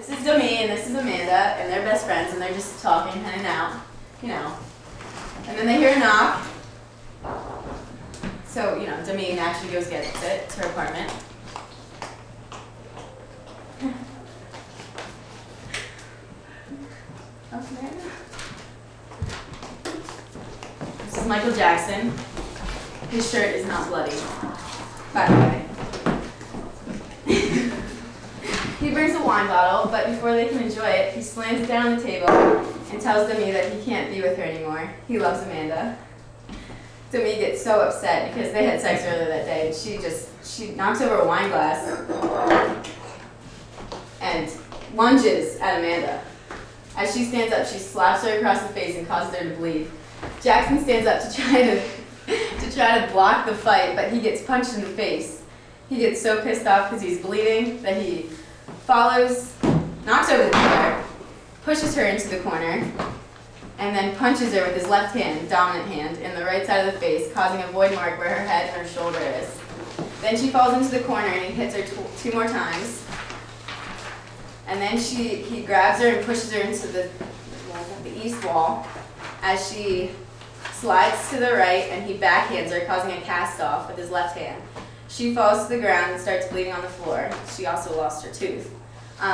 This is Demi and this is Amanda, and they're best friends, and they're just talking, hanging out, you know. And then they hear a knock. So, you know, Demi naturally goes gets it to her apartment. Okay. This is Michael Jackson. His shirt is not bloody, by the way. He brings a wine bottle, but before they can enjoy it, he slams it down on the table and tells Demi that he can't be with her anymore. He loves Amanda. Demi gets so upset because they had sex earlier that day. She knocks over a wine glass and lunges at Amanda. As she stands up, she slaps her across the face and causes her to bleed. Jackson stands up to try to block the fight, but he gets punched in the face. He gets so pissed off because he's bleeding that he knocks over the chair, pushes her into the corner, and then punches her with his left hand, dominant hand, in the right side of the face, causing a void mark where her head and her shoulder is. Then she falls into the corner and he hits her two more times. And then he grabs her and pushes her into the east wall as she slides to the right, and he backhands her, causing a cast off with his left hand. She falls to the ground and starts bleeding on the floor. She also lost her tooth.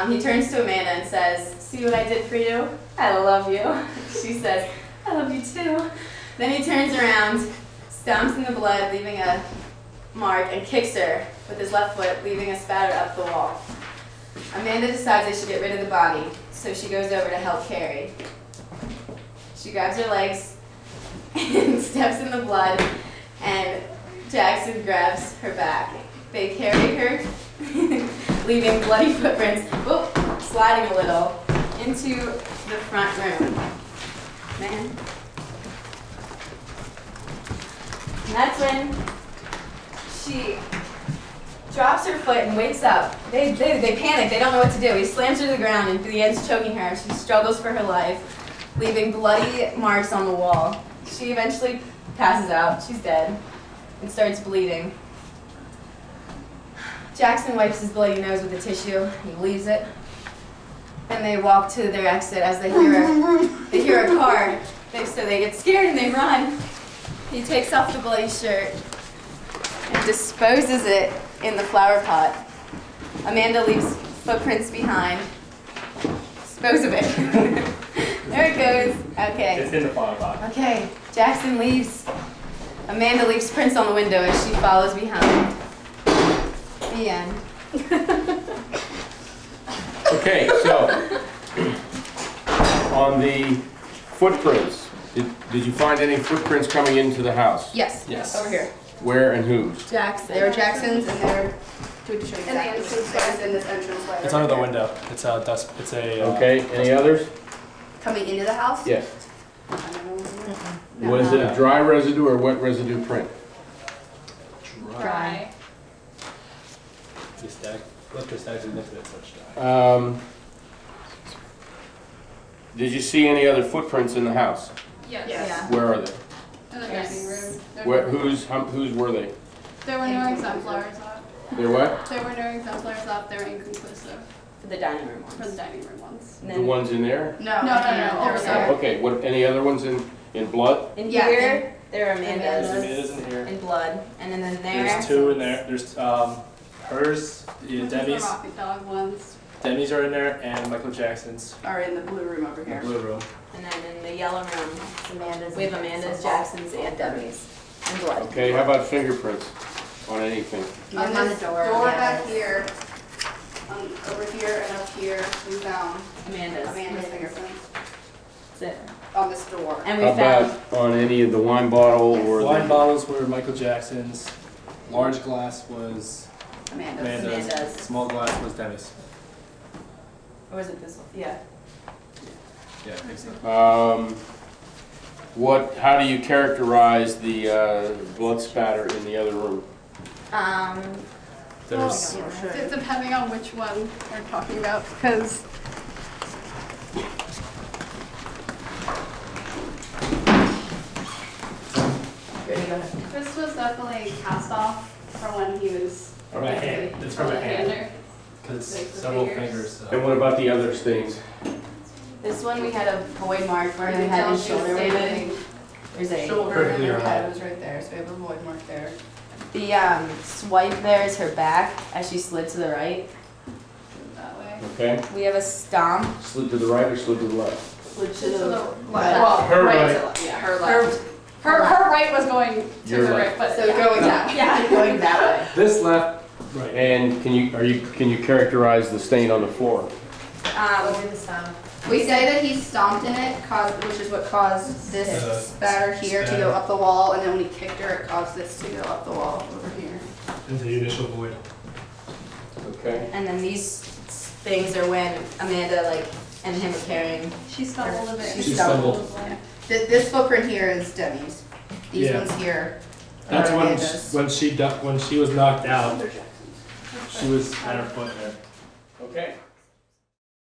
He turns to Amanda and says, "See what I did for you? I love you." She says, "I love you too." Then he turns around, stomps in the blood, leaving a mark, and kicks her with his left foot, leaving a spatter up the wall. Amanda decides they should get rid of the body, so she goes over to help carry. She grabs her legs and steps in the blood, and Jackson grabs her back. They carry her, leaving bloody footprints, sliding a little, into the front room. Man. And that's when she drops her foot and wakes up. They panic, they don't know what to do. He slams her to the ground and begins choking her. She struggles for her life, leaving bloody marks on the wall. She eventually passes out. She's dead and starts bleeding. Jackson wipes his bloody nose with a tissue. He leaves it. And they walk to their exit as they hear a car. So they get scared and they run. He takes off the bloody shirt and disposes it in the flower pot. Amanda leaves footprints behind. Dispose of it. There it goes. Okay. It's in the flower pot. Okay. Jackson leaves. Amanda leaves prints on the window as she follows behind. The end. Okay, so on the footprints, did you find any footprints coming into the house? Yes. Yes. Over here. Where and whose? Jackson. They were Jackson's, and they're to show you exactly. And the entrance was in this entrance way. It's under the window. It's a dust. It's a. Okay, any others? Coming into the house? Yes. No. Was it a dry residue or wet residue print? Dry. Electrostatic significance such dry. Did you see any other footprints in the house? Yes. Yeah. Where are they? In the Yes. dining room. Whose were they? There were no exemplars up. They're what? There were no exemplars up. They were inconclusive For the dining room for the ones. dining room ones. And The then ones in there? No. No, over Over there. Okay, what, any other ones in blood? in Yeah, here, there are There's Amanda's Amanda's in here. in blood. And then there. There's two in there. There's hers, These are the Demi's. Rocket Dog ones. Demi's are in there, and Michael Jackson's Are in the blue room over in here. the blue room. And then in the yellow room, Amanda's. we have Amanda's, Jackson's, and Demi's. And blood. Okay, how about fingerprints on anything? On the this door. Door yes. back here. Over here and up here, we found Amanda's. Amanda's fingerprints That's it. on this door. And we How found. about on any of the wine bottle or Wine the... bottles were Michael Jackson's. Large glass was Amanda's. Amanda's. Amanda's. Small glass was Demi's. Or was it this one? Yeah. Yeah, I think so. How do you characterize the blood spatter in the other room? There's Depending on which one we're talking about, because this was definitely cast off from when he was from a hand. It's from a hand. hander. It's Like the several fingers. fingers. So. And what about the other stains? This one we had a void mark where You he can had tell his she was shoulder standing wounded. There's a shoulder Perfectly and her right. head was right there, so we have a void mark there. the swipe there is her back as she slid to the right. That way. Okay, We have a stomp. slid to the right or slid to the left? Slid To the left. left. Well, Her right right. to left. Yeah, her Her- left. Her right was going to Your the left. right, but So yeah. going that Yeah. going that way. This left, right. And can you characterize the stain on the floor? We say that he stomped in it, which is what caused this spatter here to go up the wall, and then when he kicked her, it caused this to go up the wall over here. Into the initial void. Okay. And then these things are when Amanda and him are carrying. She stumbled a bit. She stumbled. This footprint here is Debbie's. These Yeah. ones here That's are when Amanda's. when she was knocked out. She was at her foot there. Okay.